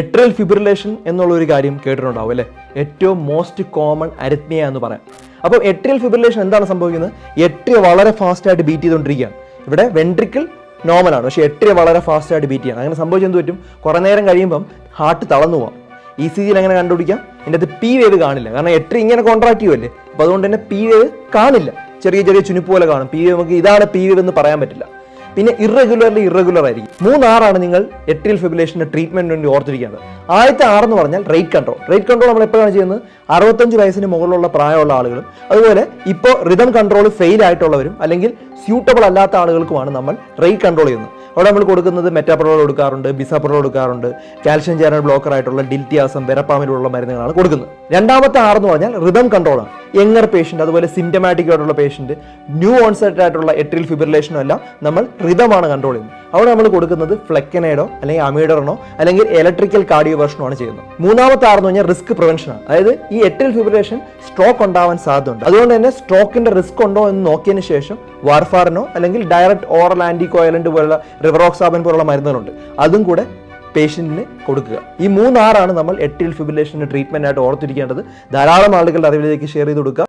Atrial fibrillation എന്നുള്ള ഒരു കാര്യം കേട്ടിട്ടുണ്ടാവും അല്ലേ? ഏറ്റവും മോസ്റ്റ് കോമൺ അരിത്മിയ എന്ന് പറയാം. അപ്പോൾ എട്രിയൽ ഫിബ്രിലേഷൻ എന്താണ് സംഭവിക്കുന്നത്? എട്രിയ വളരെ ഫാസ്റ്റ് ആയിട്ട് ബീറ്റ് ചെയ്തുകൊണ്ടിരിക്കുകയാണ്. ഇവിടെ വെൻട്രിക്കിൾ നോർമലാണ്, പക്ഷേ എട്രിയ വളരെ ഫാസ്റ്റ് ആയിട്ട് ബീറ്റ് ചെയ്യണം. അങ്ങനെ സംഭവിച്ചാൽ എന്ത് പറ്റും? കുറേ നേരം കഴിയുമ്പം ഹാർട്ട് തളർന്നു പോകാം. ECGയിൽ എങ്ങനെ കണ്ടുപിടിക്കാം? ഇതിൻ്റെ അത് പി വേവ് കാണില്ല, കാരണം എട്രി ഇങ്ങനെ കോൺട്രാക്റ്റീവ് അല്ലേ. അപ്പോൾ അതുകൊണ്ട് തന്നെ പി വേവ് കാണില്ല, ചെറിയ ചെറിയ ചുനിപ്പ് പോലെ കാണും. പി വേവ് നമുക്ക് ഇതാണ് പി വേവ് എന്ന് പറയാൻ പറ്റില്ല. പിന്നെ ഇറഗുലർ ആയിരിക്കും. 3 R നിങ്ങൾ എട്രിയൽ ഫിബ്രിലേഷൻ്റെ ട്രീറ്റ്മെൻറ്റിന് വേണ്ടി ഓർത്തിരിക്കേണ്ടത്. ആദ്യത്തെ R എന്ന് പറഞ്ഞാൽ റേറ്റ് കൺട്രോൾ നമ്മൾ എപ്പോഴാണ് ചെയ്യുന്നത്? 65 വയസ്സിന് മുകളിലുള്ള പ്രായമുള്ള ആളുകളും അതുപോലെ ഇപ്പോൾ റിതം കൺട്രോൾ ഫെയിൽ ആയിട്ടുള്ളവരും അല്ലെങ്കിൽ സ്യൂട്ടബിൾ അല്ലാത്ത ആളുകൾക്കുമാണ് നമ്മൾ റേറ്റ് കൺട്രോൾ ചെയ്യുന്നത്. അവിടെ നമ്മൾ കൊടുക്കുന്നത് മെറ്റാപ്രലോൾ കൊടുക്കാറുണ്ട്, ബിസാപ്രലോൾ കൊടുക്കാറുണ്ട്, കാൽഷ്യം ചാനൽ ബ്ലോക്കർ ആയിട്ടുള്ള ഡിൽറ്റിയാസം, വെറപ്പാമിലുള്ള മരുന്നുകളാണ് കൊടുക്കുന്നത്. രണ്ടാമത്തെ R എന്ന് പറഞ്ഞാൽ റിതം കൺട്രോളാണ്. യങ്ങർ പേഷ്യൻ്റ് അതുപോലെ സിംറ്റമാറ്റിക് ആയിട്ടുള്ള പേഷ്യൻ്റ്, ന്യൂ ഓൺസെറ്റ് ആയിട്ടുള്ള എട്രിയൽ ഫിബ്രിലേഷനോ എല്ലാം നമ്മൾ റിതമാണ് കൺട്രോൾ ചെയ്യുന്നത്. അവിടെ നമ്മൾ കൊടുക്കുന്നത് ഫ്ലെക്കനൈഡോ അല്ലെങ്കിൽ അമീഡറിനോ അല്ലെങ്കിൽ ഇലക്ട്രിക്കൽ കാർഡിയോവേർഷനോ ആണ് ചെയ്യുന്നത്. മൂന്നാമത്തെ R എന്ന് പറഞ്ഞാൽ റിസ്ക് പ്രിവെൻഷനാണ്. അതായത് ഈ എട്രിയൽ ഫിബ്രിലേഷൻ സ്ട്രോക്ക് ഉണ്ടാവാൻ സാധ്യതയുണ്ട്. അതുകൊണ്ട് തന്നെ സ്ട്രോക്കിന്റെ റിസ്ക് ഉണ്ടോ എന്ന് നോക്കിയതിന് ശേഷം വാർഫാറിനോ അല്ലെങ്കിൽ ഡയറക്റ്റ് ഓറൽ ആന്റി കോയലന്റ് പോലുള്ള റിവറോക്സാബിൻ പോലുള്ള മരുന്നുകളുണ്ട്, അതും കൂടെ പേഷ്യന്റിന് കൊടുക്കുക. ഈ 3 R നമ്മൾ എട്രിയൽ ഫിബ്രിലേഷന്റെ ട്രീറ്റ്മെന്റ് ആയിട്ട് ഓർത്തിരിക്കേണ്ടത്. ധാരാളം ആളുകളുടെ അറിവിലേക്ക് ഷെയർ ചെയ്ത് കൊടുക്കുക.